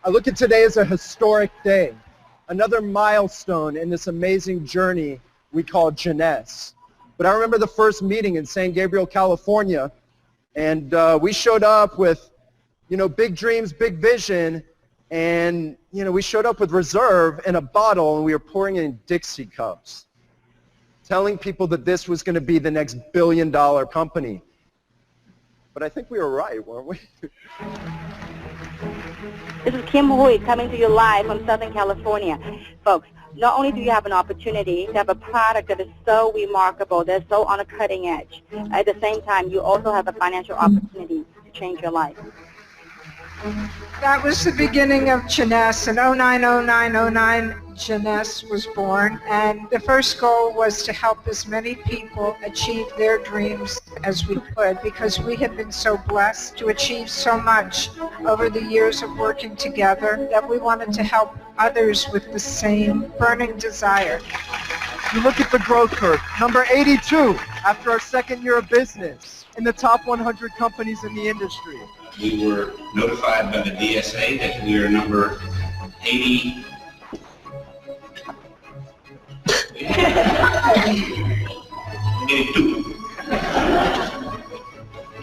I look at today as a historic day, another milestone in this amazing journey we call Jeunesse. But I remember the first meeting in San Gabriel, California, and we showed up with, big dreams, big vision, and, we showed up with reserve in a bottle, and we were pouring it in Dixie cups, telling people that this was going to be the next billion-dollar company. But I think we were right, weren't we? This is Kim Hui coming to you live from Southern California. Folks, not only do you have an opportunity to have a product that is so remarkable, that's so on a cutting edge, at the same time you also have a financial opportunity to change your life. That was the beginning of Jeunesse. In 09, Jeunesse was born, and the first goal was to help as many people achieve their dreams as we could, because we have been so blessed to achieve so much over the years of working together that we wanted to help others with the same burning desire. You look at the growth curve, number 82 after our second year of business in the top 100 companies in the industry. We were notified by the DSA that we are number 82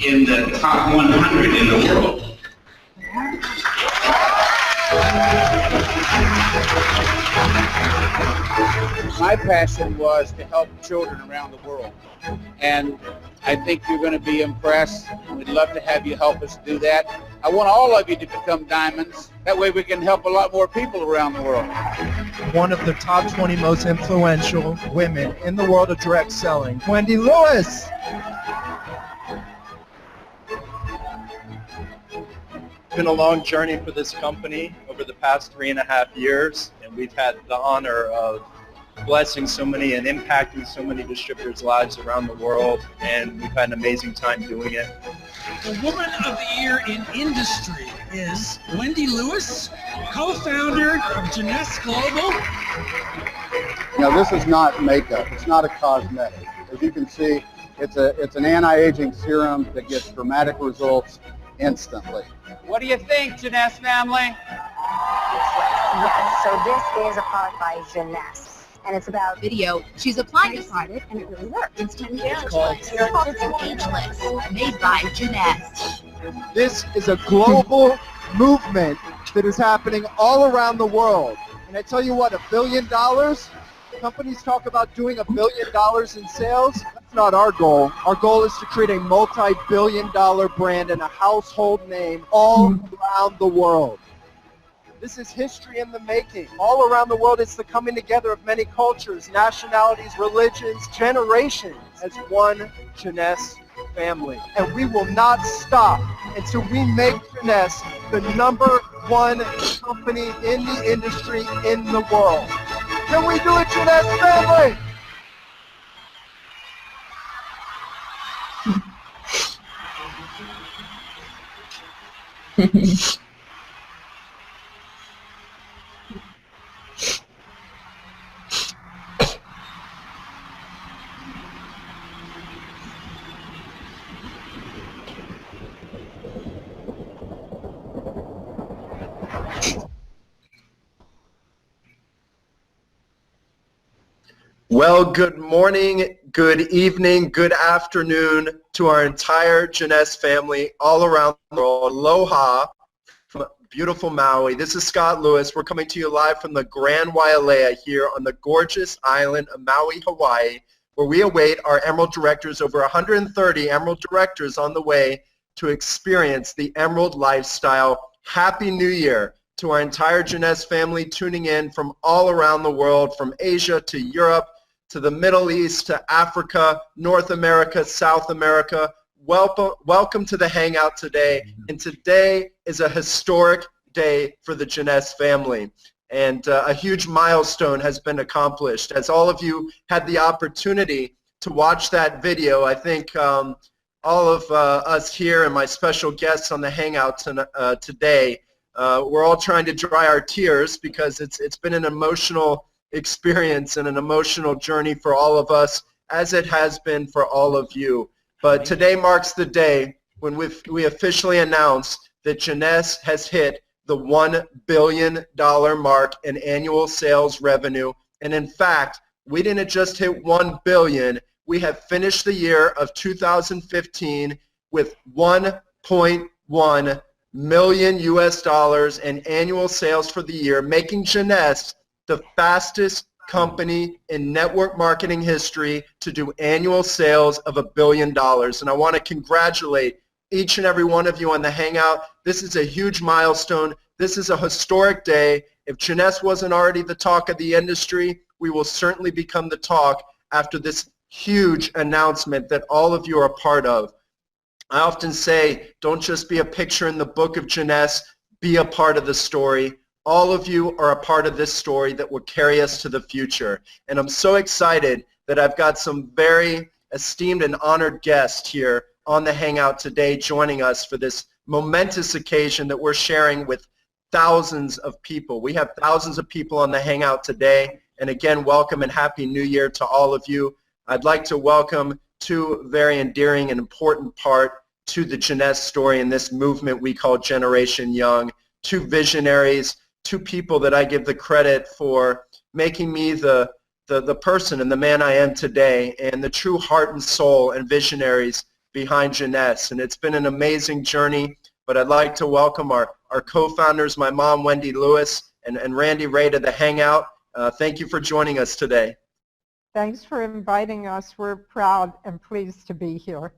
in the top 100 in the world. My passion was to help children around the world, and I think you're going to be impressed. We'd love to have you help us do that. I want all of you to become diamonds. That way we can help a lot more people around the world. One of the top 20 most influential women in the world of direct selling, Wendy Lewis. It's been a long journey for this company over the past 3.5 years, and we've had the honor of blessing so many and impacting so many distributors' lives around the world, and we've had an amazing time doing it. The Woman of the Year in Industry is Wendy Lewis, co-founder of Jeunesse Global. This is not makeup. It's not a cosmetic. As you can see, it's an anti-aging serum that gets dramatic results instantly. What do you think, Jeunesse family? Yes, so this is a product by Jeunesse. And it's about video. She's applied this product and it really works. It's 10 years ageless. It's ageless. Made by Jeunesse. This is a global movement that is happening all around the world. And I tell you what, $1 billion, companies talk about doing $1 billion in sales. That's not our goal. Our goal is to create a multi-billion-dollar brand and a household name all around the world. This is history in the making. All around the world, it's the coming together of many cultures, nationalities, religions, generations as one Jeunesse family. And we will not stop until we make Jeunesse the #1 company in the industry in the world. Can we do it, Jeunesse family? Well, good morning, good evening, good afternoon to our entire Jeunesse family all around the world. Aloha from beautiful Maui. This is Scott Lewis. We're coming to you live from the Grand Wailea here on the gorgeous island of Maui, Hawaii, where we await our Emerald Directors, over 130 Emerald Directors on the way to experience the Emerald lifestyle. Happy New Year to our entire Jeunesse family tuning in from all around the world, from Asia to Europe, to the Middle East, to Africa, North America, South America. Welcome to the Hangout today. And today is a historic day for the Jeunesse family. And a huge milestone has been accomplished. As all of you had the opportunity to watch that video, I think all of us here and my special guests on the Hangout today, we're all trying to dry our tears because it's been an emotional experience and an emotional journey for all of us, as it has been for all of you. But today marks the day when we officially announce that Jeunesse has hit the $1 billion mark in annual sales revenue. And in fact, we didn't just hit 1 billion, we have finished the year of 2015 with 1.1 million US dollars in annual sales for the year, making Jeunesse the fastest company in network marketing history to do annual sales of $1 billion. And I want to congratulate each and every one of you on the Hangout. This is a huge milestone. This is a historic day. If Jeunesse wasn't already the talk of the industry, we will certainly become the talk after this huge announcement that all of you are a part of. I often say, don't just be a picture in the book of Jeunesse, be a part of the story. All of you are a part of this story that will carry us to the future. And I'm so excited that I've got some very esteemed and honored guests here on the Hangout today joining us for this momentous occasion that we're sharing with thousands of people. We have thousands of people on the Hangout today. And again, welcome and Happy New Year to all of you. I'd like to welcome two very endearing and important part to the Jeunesse story in this movement we call Generation Young. Two visionaries, two people that I give the credit for making me the person and the man I am today, and the true heart and soul and visionaries behind Jeunesse. And it's been an amazing journey, but I'd like to welcome our co-founders, my mom, Wendy Lewis, and Randy Ray to the Hangout. Thank you for joining us today. Thanks for inviting us. We're proud and pleased to be here.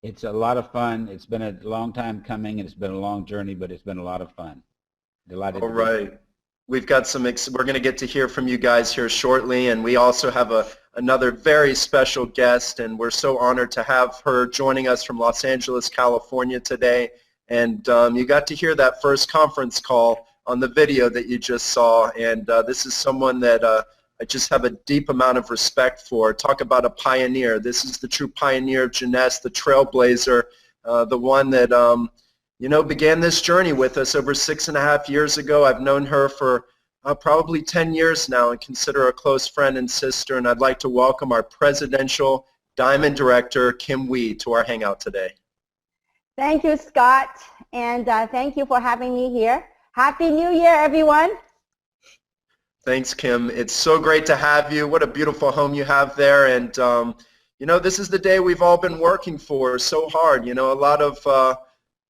It's a lot of fun. It's been a long time coming, and it's been a long journey, but it's been a lot of fun. Delighted. All right. We've got some, we're going to get to hear from you guys here shortly, and we also have another very special guest, and we're so honored to have her joining us from Los Angeles, California today. And you got to hear that first conference call on the video that you just saw, and this is someone that I just have a deep amount of respect for. Talk about a pioneer. This is the true pioneer of Jeunesse, the trailblazer, the one that began this journey with us over 6.5 years ago. I've known her for probably 10 years now and consider her a close friend and sister, and I'd like to welcome our Presidential Diamond Director, Kim Wee, to our Hangout today. Thank you, Scott, and thank you for having me here. Happy New Year, everyone. Thanks, Kim. It's so great to have you. What a beautiful home you have there, and this is the day we've all been working for so hard. A lot of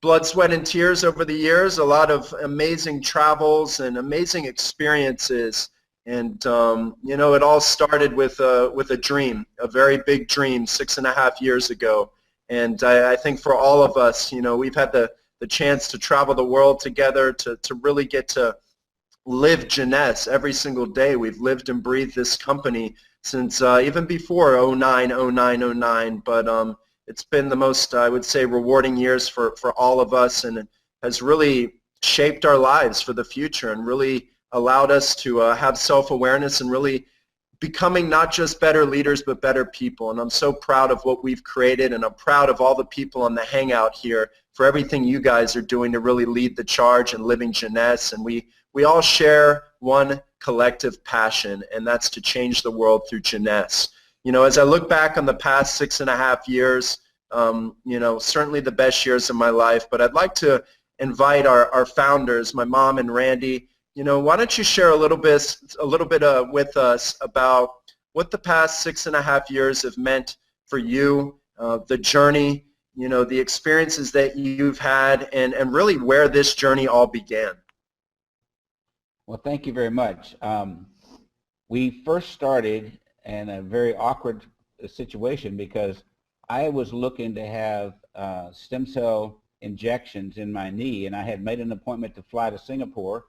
blood, sweat, and tears over the years, a lot of amazing travels and amazing experiences, and it all started with a dream, a very big dream 6.5 years ago. And I think for all of us, we've had the chance to travel the world together, to really get to live Jeunesse every single day. We've lived and breathed this company since even before 09, but it's been the most, I would say, rewarding years for all of us, and it has really shaped our lives for the future and really allowed us to have self-awareness and really becoming not just better leaders but better people. And I'm so proud of what we've created, and I'm proud of all the people on the Hangout here for everything you guys are doing to really lead the charge in living Jeunesse. And we all share one collective passion, and that's to change the world through Jeunesse. As I look back on the past 6.5 years, certainly the best years of my life, but I'd like to invite our founders, my mom and Randy. Why don't you share a little bit with us about what the past 6.5 years have meant for you, the journey, the experiences that you've had, and really where this journey all began. Well, thank you very much. We first started in a very awkward situation because I was looking to have stem cell injections in my knee, and I had made an appointment to fly to Singapore,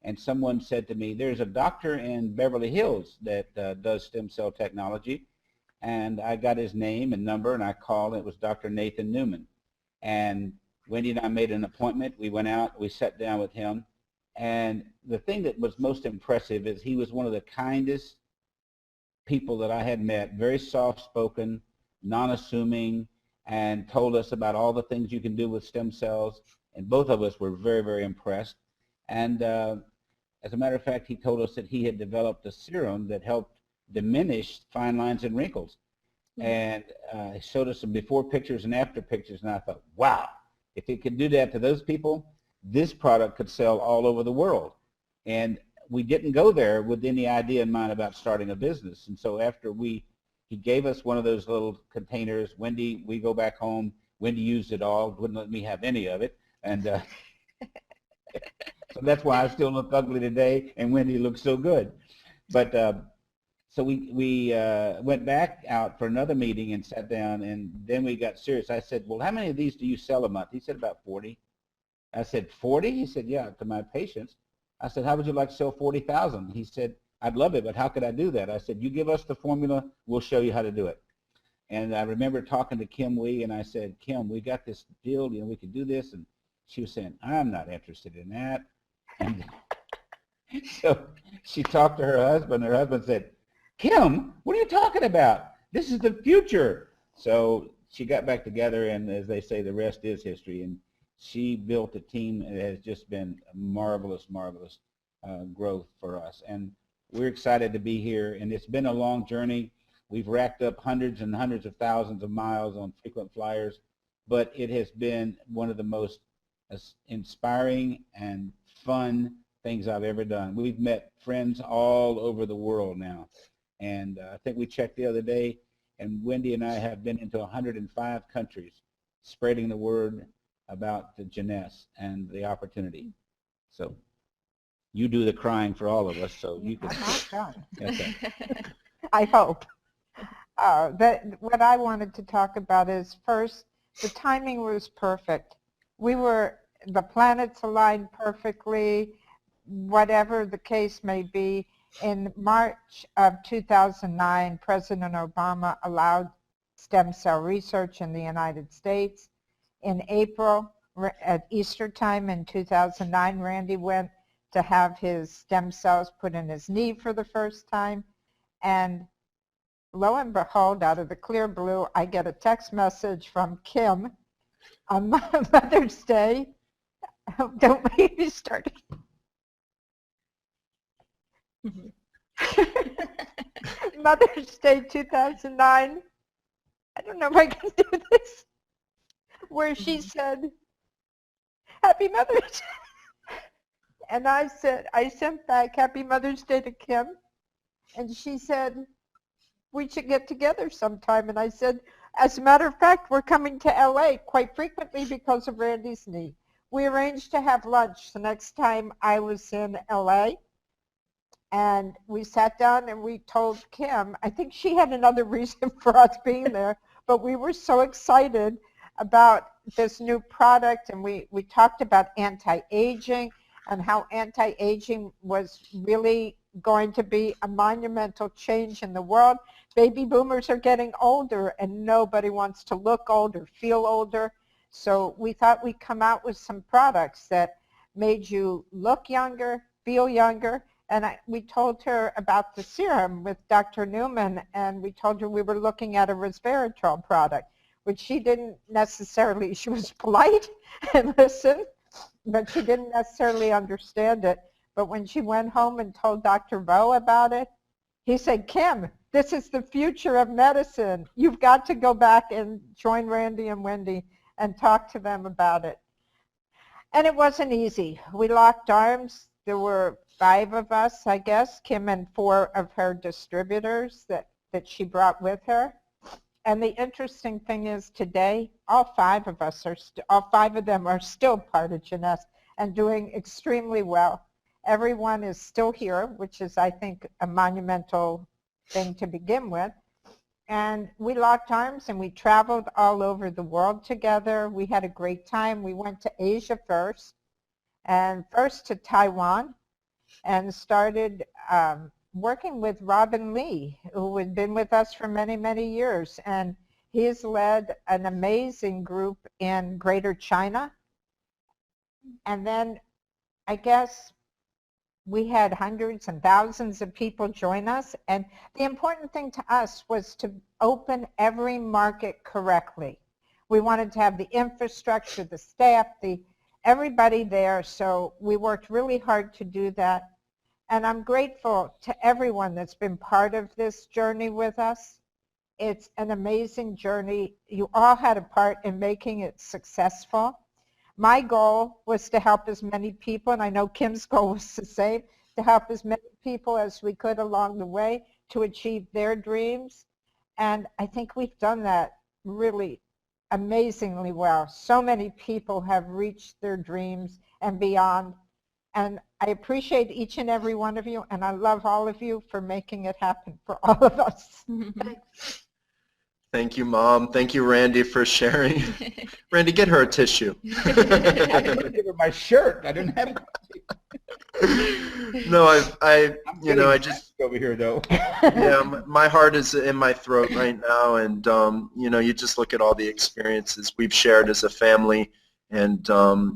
and someone said to me, there's a doctor in Beverly Hills that does stem cell technology, and I got his name and number, and I called, and it was Dr. Nathan Newman. And Wendy and I made an appointment. We went out, we sat down with him, and the thing that was most impressive is he was one of the kindest people that I had met, very soft-spoken, non-assuming, and told us about all the things you can do with stem cells, and both of us were very, very impressed. And as a matter of fact, he told us that he had developed a serum that helped diminish fine lines and wrinkles. And he showed us some before pictures and after pictures, and I thought, wow, if he could do that to those people, this product could sell all over the world. And we didn't go there with any idea in mind about starting a business. And so after he gave us one of those little containers, Wendy, we go back home, Wendy used it all, wouldn't let me have any of it. And so that's why I still look ugly today, and Wendy looks so good. But so we went back out for another meeting and sat down, and then we got serious. I said, well, how many of these do you sell a month? He said, about 40. I said, 40? He said, yeah, to my patients. I said, how would you like to sell 40,000? He said, I'd love it, but how could I do that? I said, you give us the formula, we'll show you how to do it. And I remember talking to Kim Wee, and I said, Kim, we got this deal, you know, we could do this. And she was saying, I'm not interested in that. And so she talked to her husband. Her husband said, Kim, what are you talking about? This is the future. So she got back together, and as they say, the rest is history. And she built a team that has just been a marvelous, marvelous growth for us. And we're excited to be here. And it's been a long journey. We've racked up hundreds and hundreds of thousands of miles on frequent flyers, but it has been one of the most inspiring and fun things I've ever done. We've met friends all over the world now. And I think we checked the other day, and Wendy and I have been into 105 countries spreading the word about the Jeunesse and the opportunity. So you do the crying for all of us, so you can. I'm not done. Okay. I hope. What I wanted to talk about is, first, the timing was perfect. The planets aligned perfectly, whatever the case may be. In March of 2009, President Obama allowed stem cell research in the United States. In April, at Easter time in 2009, Randy went to have his stem cells put in his knee for the first time. And lo and behold, out of the clear blue, I get a text message from Kim on Mother's Day. Don't make me start. Mother's Day 2009. I don't know if I can do this. Where she said, Happy Mother's Day. And I sent back Happy Mother's Day to Kim. And she said, we should get together sometime. And I said, as a matter of fact, we're coming to LA quite frequently because of Randy's knee. We arranged to have lunch the next time I was in LA. And we sat down and we told Kim, I think she had another reason for us being there, but we were so excited about this new product, and we talked about anti-aging and how anti-aging was really going to be a monumental change in the world. Baby boomers are getting older, and nobody wants to look old or feel older. So we thought we'd come out with some products that made you look younger, feel younger. And we told her about the serum with Dr. Newman, and we told her we were looking at a resveratrol product, which she didn't necessarily, she was polite and listened, but she didn't necessarily understand it. But when she went home and told Dr. Bo about it, he said, Kim, this is the future of medicine. You've got to go back and join Randy and Wendy and talk to them about it. And it wasn't easy. We locked arms. There were 5 of us, I guess, Kim and 4 of her distributors that she brought with her. And the interesting thing is today, all 5 of us all 5 of them are still part of Jeunesse and doing extremely well. Everyone is still here, which is, I think, a monumental thing to begin with. And we locked arms and we traveled all over the world together. We had a great time. We went to Asia first, and first to Taiwan, and started working with Robin Lee, who had been with us for many, many years. And he's led an amazing group in Greater China. And then I guess we had hundreds and thousands of people join us. And the important thing to us was to open every market correctly. We wanted to have the infrastructure, the staff, everybody there. So we worked really hard to do that. And I'm grateful to everyone that's been part of this journey with us. It's an amazing journey. You all had a part in making it successful. My goal was to help as many people, and I know Kim's goal was the same, to help as many people as we could along the way to achieve their dreams. And I think we've done that really amazingly well. So many people have reached their dreams and beyond. And I appreciate each and every one of you, and I love all of you for making it happen for all of us. Thank you, Mom. Thank you, Randy, for sharing. Randy, get her a tissue. I didn't give her my shirt. I didn't have No, I just over here though. Yeah, my heart is in my throat right now, and you just look at all the experiences we've shared as a family, and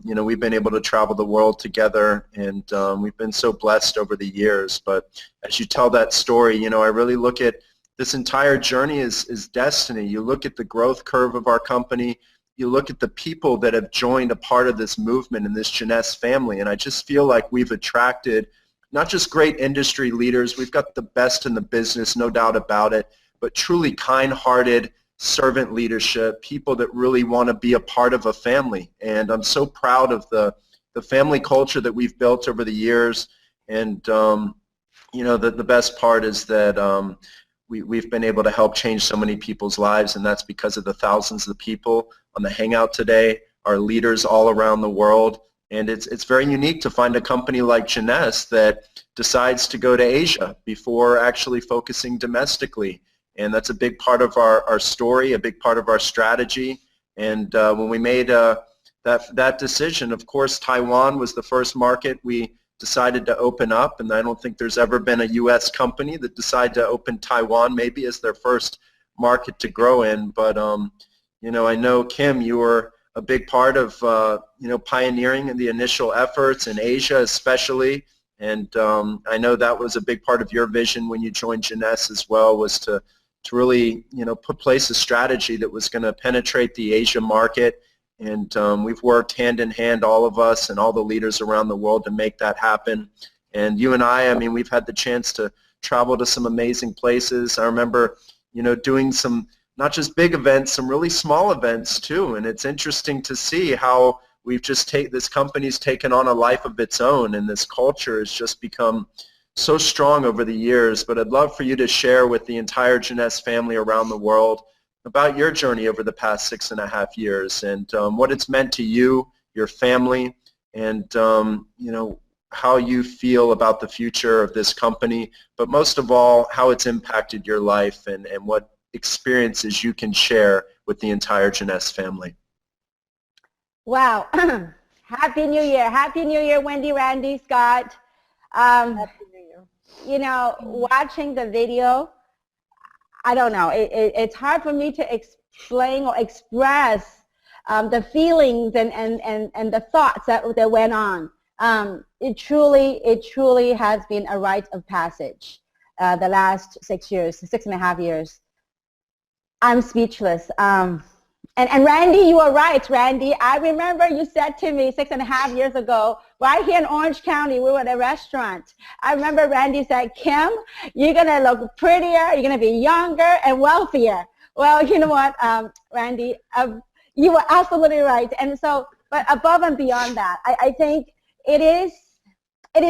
we've been able to travel the world together, and we've been so blessed over the years. But as you tell that story, I really look at this entire journey is destiny. You look at the growth curve of our company. You look at the people that have joined a part of this movement and this Jeunesse family, and I just feel like we've attracted not just great industry leaders, we've got the best in the business, no doubt about it, but truly kind-hearted servant leadership, people that really want to be a part of a family. And I'm so proud of the family culture that we've built over the years. And the best part is that we've been able to help change so many people's lives, and that's because of the thousands of people on the Hangout today, our leaders all around the world. And it's very unique to find a company like Jeunesse that decides to go to Asia before actually focusing domestically. And that's a big part of our story, a big part of our strategy. And when we made that decision, of course, Taiwan was the first market we decided to open up, and I don't think there's ever been a U.S. company that decided to open Taiwan maybe as their first market to grow in. But I know, Kim, you were a big part of pioneering in the initial efforts in Asia especially, and I know that was a big part of your vision when you joined Jeunesse as well, was to really put place a strategy that was going to penetrate the Asia market. And we've worked hand in hand, all of us and all the leaders around the world, to make that happen. And you and I mean, we've had the chance to travel to some amazing places. I remember, doing some not just big events, some really small events too. And it's interesting to see how we've just this company's taken on a life of its own, and this culture has just become so strong over the years. But I'd love for you to share with the entire Jeunesse family around the world about your journey over the past 6.5 years, and what it's meant to you, your family, and how you feel about the future of this company, but most of all, how it's impacted your life, and what experiences you can share with the entire Jeunesse family. Wow. Happy New Year. Happy New Year, Wendy, Randy, Scott. Happy New Year. Watching the video, I don't know, it's hard for me to explain or express the feelings and the thoughts that went on. It truly has been a rite of passage the last 6.5 years. I'm speechless. And Randy, you are right, Randy. I remember you said to me 6.5 years ago, right here in Orange County, we were at a restaurant. I remember Randy said, Kim, you're going to look prettier, you're going to be younger and wealthier. Well, you know what, Randy, you were absolutely right. And so, but above and beyond that, I think it is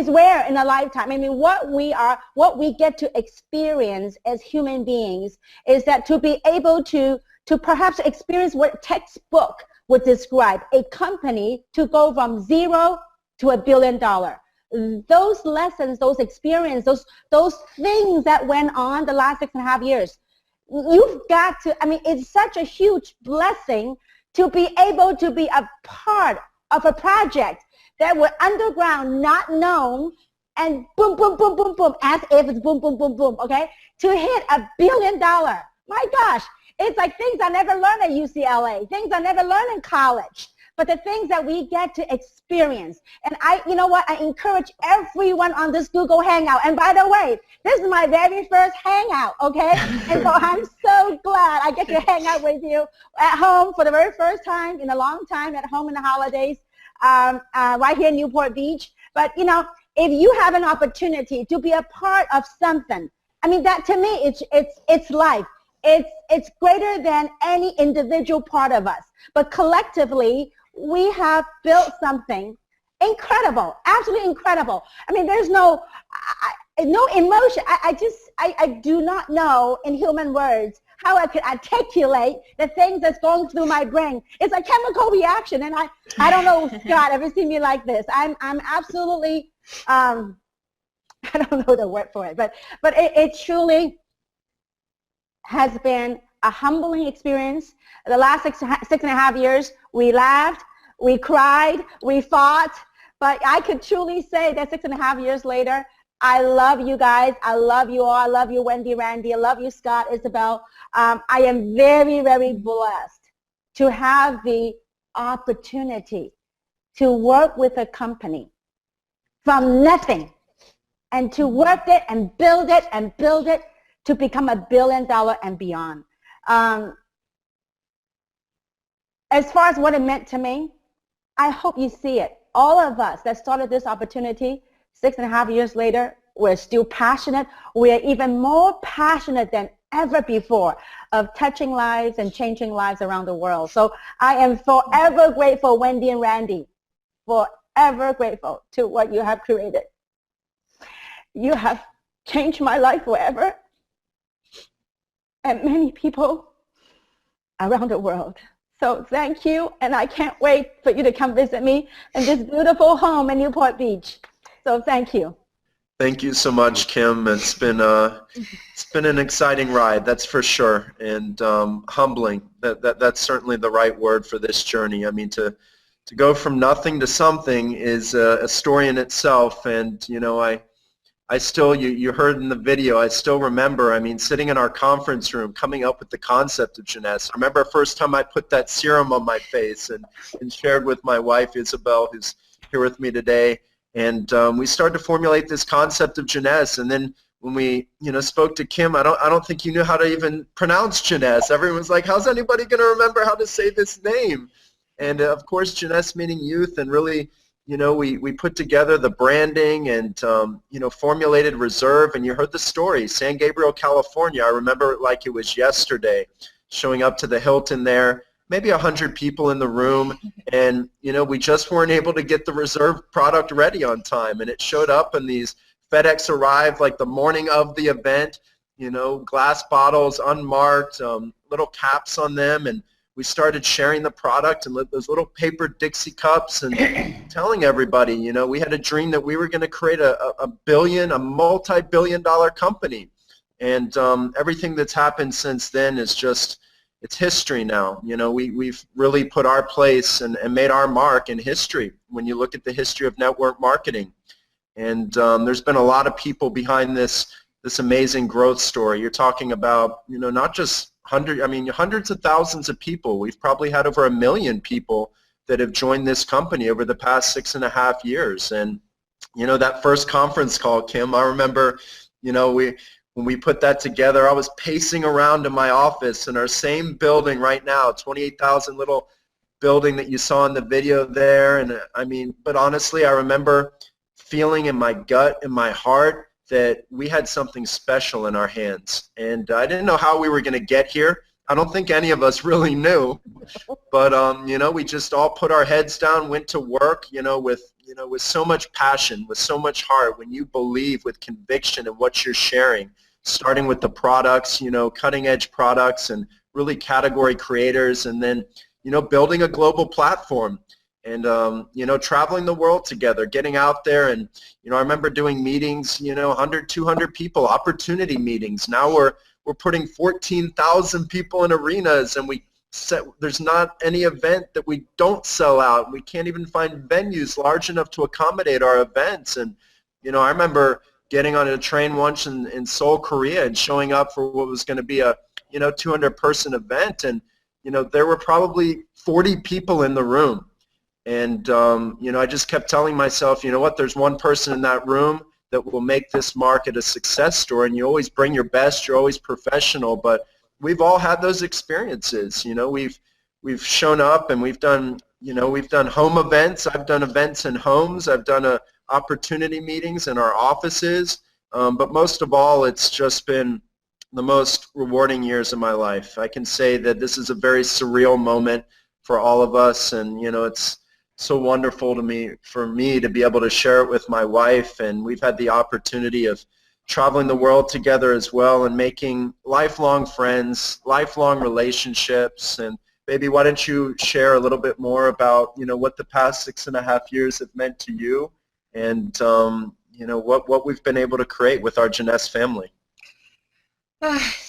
rare in a lifetime. I mean, what we get to experience as human beings is that to be able to perhaps experience what textbook would describe a company to go from zero to $1 billion. Those lessons, those experiences, those things that went on the last 6.5 years, you've got to, I mean, it's such a huge blessing to be able to be a part of a project that were underground, not known, and boom, boom, boom, boom, boom, as if it's boom, boom, boom, boom, okay? To hit $1 billion. My gosh, it's like things I never learned at UCLA, things I never learned in college, but the things that we get to experience. And you know what, I encourage everyone on this Google Hangout. And by the way, this is my very first Hangout, okay? And so I'm so glad I get to hang out with you at home for the very first time in a long time, at home in the holidays. Right here in Newport Beach. But if you have an opportunity to be a part of something, I mean, that to me, it's life. It's greater than any individual part of us. But collectively, we have built something incredible, absolutely incredible. I mean, there's no emotion. I do not know in human words how I could articulate the things that's going through my brain. It's a chemical reaction, and I don't know, Scott, ever seen me like this. I'm absolutely, I don't know the word for it, but it truly has been a humbling experience. The last six and a half years, we laughed, we cried, we fought, but I could truly say that 6.5 years later, I love you guys. I love you all. I love you, Wendy, Randy. I love you, Scott, Isabel. I am very, very blessed to have the opportunity to work with a company from nothing and to work it and build it to become $1 billion and beyond. As far as what it meant to me, I hope you see it. All of us that started this opportunity 6.5 years later, we're still passionate. We're even more passionate than ever before of touching lives and changing lives around the world. So I am forever grateful, Wendy and Randy, forever grateful to what you have created. You have changed my life forever and many people around the world. So thank you, and I can't wait for you to come visit me in this beautiful home in Newport Beach. So thank you. Thank you so much, Kim. It's been an exciting ride, that's for sure, and humbling. That's certainly the right word for this journey. I mean, to go from nothing to something is a story in itself, and you know, I still, you heard in the video, I still remember, I mean, sitting in our conference room, coming up with the concept of Jeunesse. I remember the first time I put that serum on my face and shared with my wife, Isabel, who's here with me today. And we started to formulate this concept of Jeunesse, and then when we, spoke to Kim, I don't think you knew how to even pronounce Jeunesse. Everyone was like, "How's anybody going to remember how to say this name?" And of course, Jeunesse meaning youth, and really, we put together the branding and formulated Reserve, and you heard the story. San Gabriel, California. I remember it like it was yesterday. Showing up to the Hilton there. Maybe 100 people in the room, and we just weren't able to get the Reserve product ready on time, and it showed up, and these FedEx arrived like the morning of the event, glass bottles unmarked, little caps on them, and we started sharing the product and those little paper Dixie cups and telling everybody, we had a dream that we were going to create a multi-billion-dollar company, and everything that's happened since then is just, it's history now. We've really put our place and made our mark in history when you look at the history of network marketing. And there's been a lot of people behind this amazing growth story. You're talking about, not just hundreds of thousands of people. We've probably had over 1 million people that have joined this company over the past 6.5 years. And, that first conference call, Kim, I remember, when we put that together, I was pacing around in my office in our same building right now, 28,000 little building that you saw in the video there. And but honestly, I remember feeling in my gut, in my heart, that we had something special in our hands. And I didn't know how we were going to get here. I don't think any of us really knew. But, we just all put our heads down, went to work, with so much passion, with so much heart, when you believe with conviction in what you're sharing. Starting with the products, cutting edge products and really category creators, and then, building a global platform and, traveling the world together, getting out there. And, I remember doing meetings, 100, 200 people, opportunity meetings. Now we're putting 14,000 people in arenas, and there's not any event that we don't sell out. We can't even find venues large enough to accommodate our events. And, I remember getting on a train once in Seoul, Korea, and showing up for what was going to be a 200-person event, and there were probably 40 people in the room, and I just kept telling myself, there's one person in that room that will make this market a success story, and you always bring your best, you're always professional, but we've all had those experiences. We've shown up and we've done home events. I've done events in homes. I've done opportunity meetings in our offices, but most of all, it's just been the most rewarding years of my life. I can say that this is a very surreal moment for all of us. And you know, it's so wonderful for me to be able to share it with my wife, and we've had the opportunity of traveling the world together as well and making lifelong friends, lifelong relationships. And baby, why don't you share a little bit more about, you know, what the past 6.5 years have meant to you, and you know, what we've been able to create with our Jeunesse family.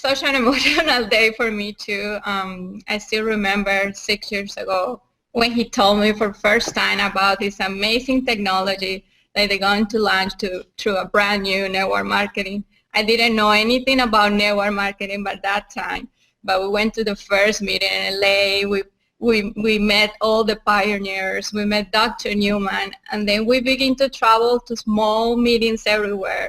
Such an emotional day for me too. I still remember 6 years ago when he told me for the first time about this amazing technology that they're going to launch through a brand new network marketing. I didn't know anything about network marketing by that time, but we went to the first meeting in LA. We met all the pioneers. We met Dr. Newman, and then we began to travel to small meetings everywhere,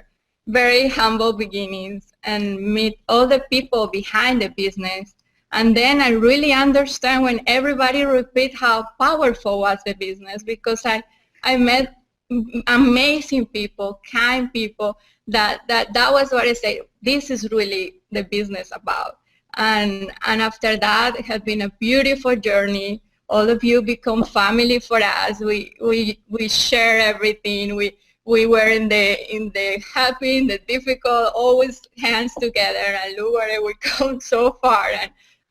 very humble beginnings, and meet all the people behind the business. And then I really understand when everybody repeat how powerful was the business, because I met amazing people, kind people, that was what I say, this is really the business about. And after that, it has been a beautiful journey. All of you become family for us. We share everything. We were in the happy, in the difficult, always hands together, and look where we come so far.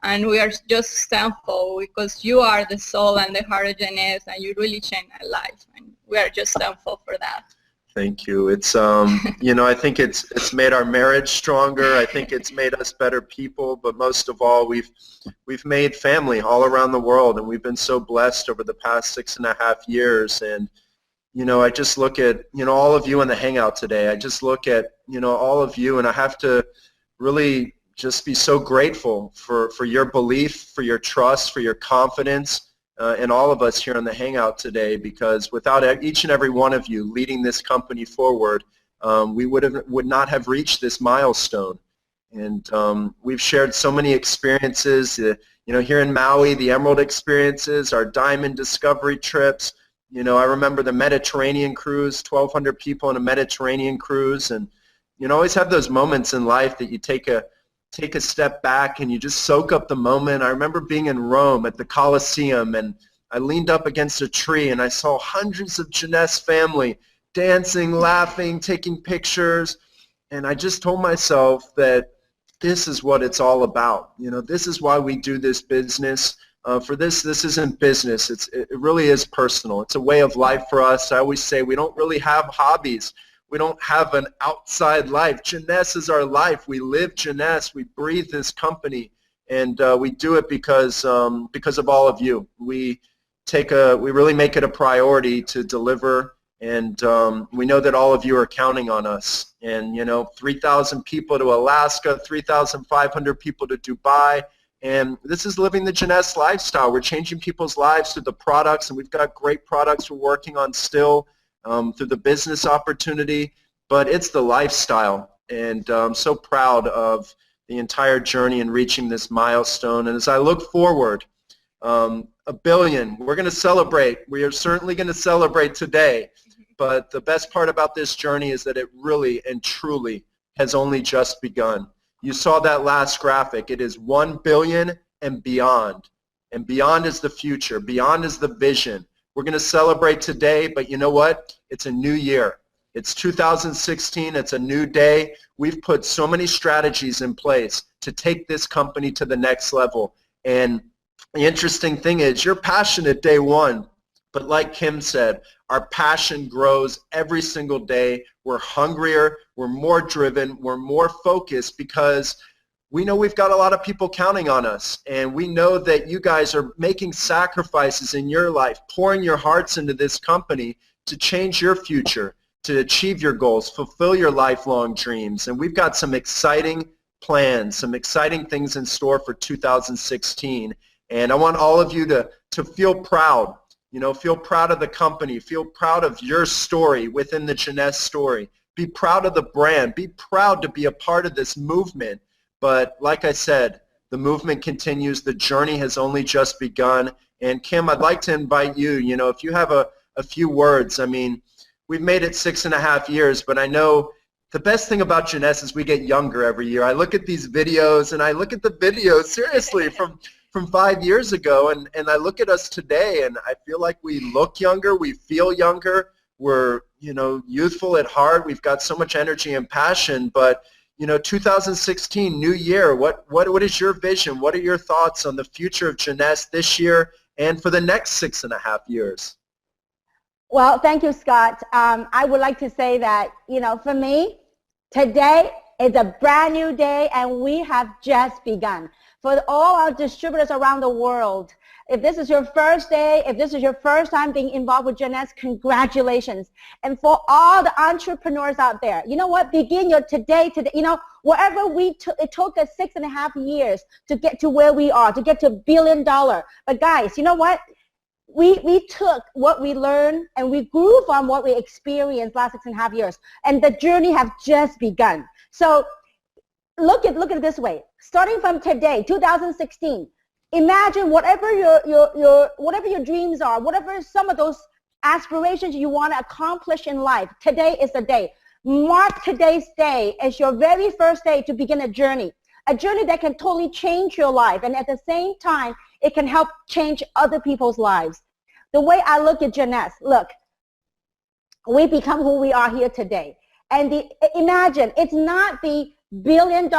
And we are just thankful because you are the soul and the heart of Jeunesse, and you really changed our life. And we are just thankful for that. Thank you. It's you know, I think it's made our marriage stronger. I think it's made us better people, but most of all, we've made family all around the world, and we've been so blessed over the past 6.5 years. And you know, I just look at, you know, all of you in the Hangout today. I just look at, you know, all of you, and I have to really just be so grateful for your belief, for your trust, for your confidence in all of us here on the Hangout today, because without each and every one of you leading this company forward, we would not have reached this milestone. And we've shared so many experiences, you know, here in Maui, the Emerald experiences, our Diamond Discovery trips. You know, I remember the Mediterranean cruise, 1,200 people on a Mediterranean cruise, and you know, always have those moments in life that you take a step back and you just soak up the moment. I remember being in Rome at the Colosseum, and I leaned up against a tree and I saw hundreds of Jeunesse family dancing, laughing, taking pictures, and I just told myself that this is what it's all about. You know, this is why we do this business. For this isn't business. It really is personal. It's a way of life for us. I always say we don't really have hobbies. We don't have an outside life. Jeunesse is our life. We live Jeunesse. We breathe this company, and we do it because of all of you. We really make it a priority to deliver, and we know that all of you are counting on us. And you know, 3,000 people to Alaska, 3,500 people to Dubai. And this is living the Jeunesse lifestyle. We're changing people's lives through the products, and we've got great products we're working on still through the business opportunity, but it's the lifestyle. And I'm so proud of the entire journey in reaching this milestone. And as I look forward, 1 billion, we're going to celebrate. We are certainly going to celebrate today, but the best part about this journey is that it really and truly has only just begun. You saw that last graphic. It is 1 billion and beyond. And beyond is the future. Beyond is the vision. We're going to celebrate today, but you know what? It's a new year. It's 2016. It's a new day. We've put so many strategies in place to take this company to the next level. And the interesting thing is you're passionate day one, but like Kim said, our passion grows every single day. We're hungrier, we're more driven, we're more focused because we know we've got a lot of people counting on us, and we know that you guys are making sacrifices in your life, pouring your hearts into this company to change your future, to achieve your goals, fulfill your lifelong dreams. And we've got some exciting plans, some exciting things in store for 2016. And I want all of you to feel proud. You know, feel proud of the company. Feel proud of your story within the Jeunesse story. Be proud of the brand. Be proud to be a part of this movement. But like I said, the movement continues. The journey has only just begun. And Kim, I'd like to invite you, you know, if you have a few words. I mean, we've made it 6.5 years, but I know the best thing about Jeunesse is we get younger every year. I look at these videos, and I look at the videos, seriously, from from 5 years ago, and I look at us today, and I feel like we look younger, we feel younger, we're, you know, youthful at heart, we've got so much energy and passion. But, you know, 2016, new year, what is your vision? What are your thoughts on the future of Jeunesse this year and for the next 6.5 years? Well, thank you, Scott. I would like to say that, you know, for me, today is a brand new day, and we have just begun. For all our distributors around the world, if this is your first day, if this is your first time being involved with Jeunesse, congratulations. And for all the entrepreneurs out there, you know what? Begin your today. You know, wherever it took us 6.5 years to get to where we are, to get to $1 billion. But guys, you know what? We took what we learned and we grew from what we experienced last 6.5 years. And the journey has just begun. So look at it this way. Starting from today, 2016, imagine whatever your dreams are, whatever some of those aspirations you want to accomplish in life. Today is the day. Mark today's day as your very first day to begin a journey that can totally change your life, and at the same time, it can help change other people's lives. The way I look at Jeunesse, look, we become who we are here today. And imagine, it's not the $1 billion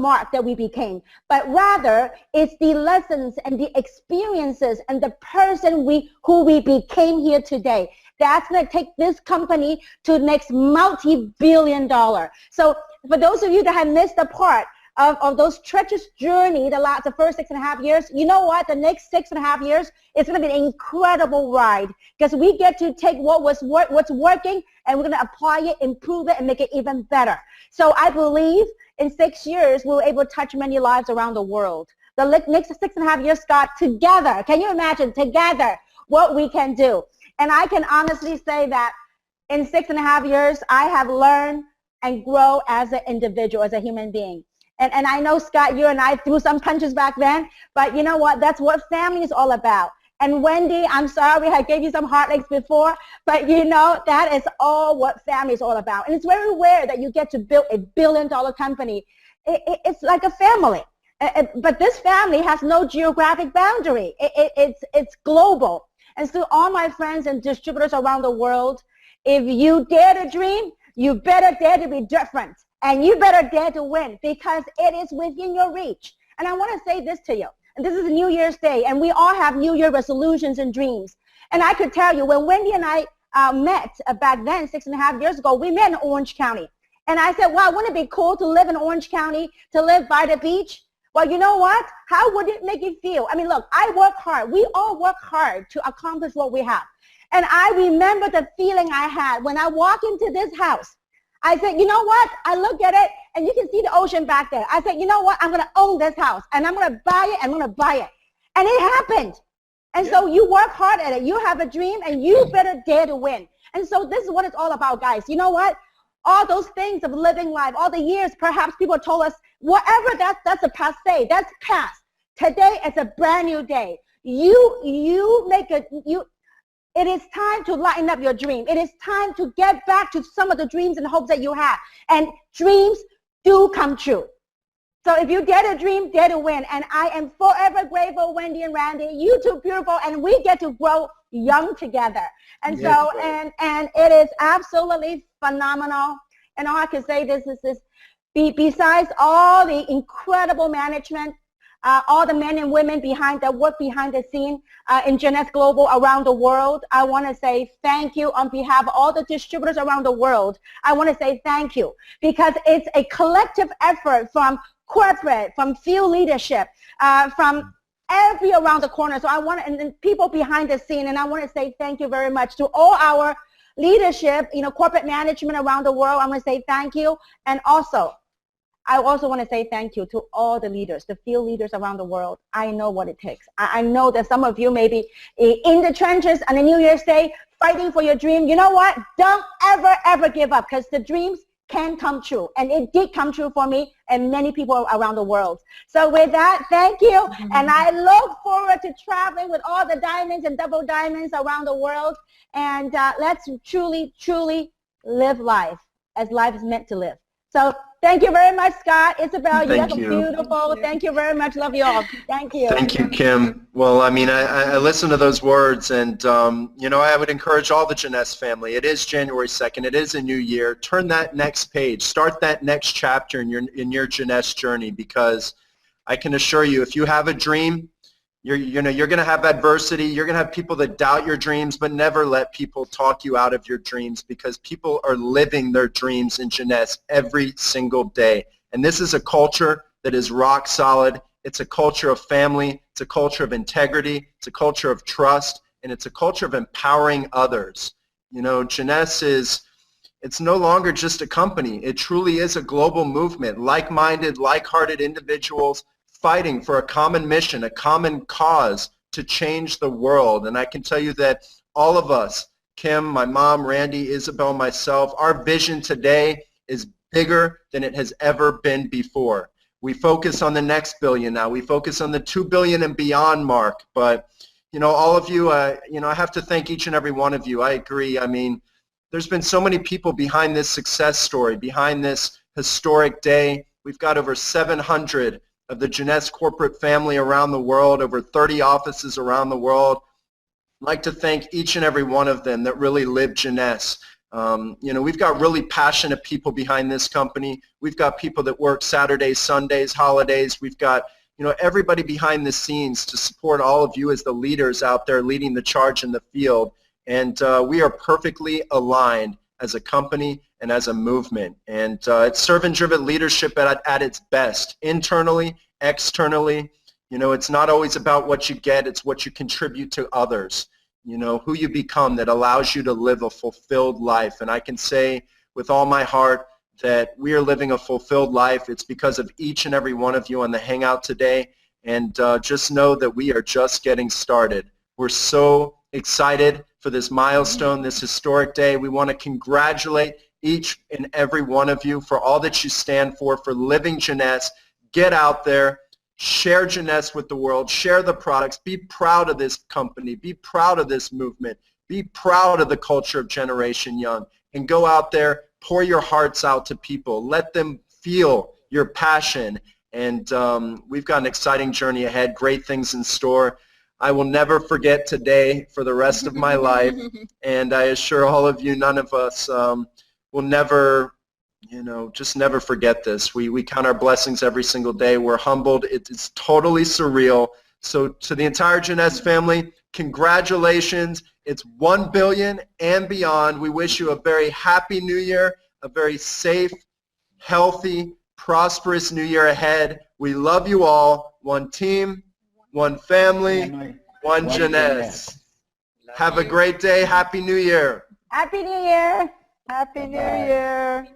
mark that we became, but rather it's the lessons and the experiences and the person who we became here today. That's going to take this company to the next multi-billion dollar. So for those of you that have missed a part of those treacherous journey, the first 6.5 years, you know what? The next 6.5 years, it's going to be an incredible ride, because we get to take what's working, and we're going to apply it, improve it, and make it even better. So I believe in 6 years, we'll be able to touch many lives around the world. The next 6.5 years, Scott, together, can you imagine, together, what we can do? And I can honestly say that in 6.5 years, I have learned and grow as an individual, as a human being. And I know, Scott, you and I threw some punches back then, but you know what? That's what family is all about. And Wendy, I'm sorry I gave you some heartaches before, but you know, that is all what family is all about. And it's very rare that you get to build a $1 billion company. It's like a family. But this family has no geographic boundary. It's global. And so all my friends and distributors around the world, if you dare to dream, you better dare to be different. And you better dare to win, because it is within your reach. And I want to say this to you. And this is a New Year's Day, and we all have New Year resolutions and dreams. And I could tell you, when Wendy and I met back then, 6.5 years ago, we met in Orange County. And I said, wow, wouldn't it be cool to live in Orange County, to live by the beach? Well, you know what? How would it make you feel? I mean, look, I work hard. We all work hard to accomplish what we have. And I remember the feeling I had when I walked into this house. I said, you know what? I look at it, and you can see the ocean back there. I said, you know what? I'm going to own this house, and I'm going to buy it, and I'm going to buy it. And it happened. And so you work hard at it. You have a dream, and you better dare to win. And so this is what it's all about, guys. You know what? All those things of living life, all the years perhaps people told us, whatever, that's a passé, that's past. Today is a brand new day. It is time to lighten up your dream. It is time to get back to some of the dreams and hopes that you have. And dreams do come true. So if you dare to dream, dare to win. And I am forever grateful, Wendy and Randy. You two beautiful, and we get to grow young together. And yes, so, and it is absolutely phenomenal. And all I can say is this, besides all the incredible management, all the men and women that work behind the scene in Jeunesse Global around the world, I want to say thank you on behalf of all the distributors around the world. I want to say thank you, because it's a collective effort from corporate, from field leadership, from every around the corner. So I want to, and people behind the scene, and I want to say thank you very much to all our leadership, corporate management around the world. I want to say thank you. And I also want to say thank you to all the leaders, the field leaders around the world. I know what it takes. I know that some of you may be in the trenches on a New Year's Day fighting for your dream. You know what? Don't ever give up, because the dreams can come true. And it did come true for me and many people around the world. So with that, thank you. Mm-hmm. And I look forward to traveling with all the diamonds and double diamonds around the world. And let's truly live life as life is meant to live. So Thank you very much, Scott. Isabel, you have a you. beautiful. Thank you very much. Love you all. Thank you. Thank you, Kim. Well, I mean, I listened to those words, and, you know, I would encourage all the Jeunesse family. It is January 2nd. It is a new year. Turn that next page. Start that next chapter in your Jeunesse journey, because I can assure you, if you have a dream, you're going to have adversity. You're going to have people that doubt your dreams, but never let people talk you out of your dreams, because people are living their dreams in Jeunesse every single day. And this is a culture that is rock solid. It's a culture of family. It's a culture of integrity. It's a culture of trust. And it's a culture of empowering others. You know, Jeunesse it's no longer just a company. It truly is a global movement, like-minded, like-hearted individuals fighting for a common mission, a common cause to change the world. And I can tell you that all of us, Kim, my mom, Randy, Isabel, myself, our vision today is bigger than it has ever been before. We focus on the next billion now. We focus on the 2 billion and beyond mark. But, you know, all of you, you know, I have to thank each and every one of you. I agree. I mean, there's been so many people behind this success story, behind this historic day. We've got over 700 of the Jeunesse corporate family around the world, over 30 offices around the world. I'd like to thank each and every one of them that really live Jeunesse. You know, we've got really passionate people behind this company. We've got people that work Saturdays, Sundays, holidays. We've got, you know, everybody behind the scenes to support all of you as the leaders out there leading the charge in the field. And we are perfectly aligned as a company and as a movement. And it's servant-driven leadership at its best, internally, externally. You know, it's not always about what you get, it's what you contribute to others. You know, who you become that allows you to live a fulfilled life. And I can say with all my heart that we are living a fulfilled life. It's because of each and every one of you on the Hangout today. And just know that we are just getting started. We're so excited for this milestone, this historic day. We want to congratulate each and every one of you for all that you stand for living Jeunesse. Get out there, share Jeunesse with the world, share the products, be proud of this company, be proud of this movement, be proud of the culture of Generation Young, and go out there, pour your hearts out to people, let them feel your passion, and we've got an exciting journey ahead, great things in store. I will never forget today for the rest of my life, and I assure all of you, none of us will never, you know, just never forget this. We count our blessings every single day. We're humbled. It's totally surreal. So to the entire Jeunesse family, congratulations. It's 1 billion and beyond. We wish you a very happy new year, a very safe, healthy, prosperous new year ahead. We love you all. One team, one family, one Jeunesse. Have a great day. Happy New Year. Happy New Year. Happy New Year.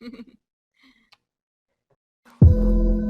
Happy New Year.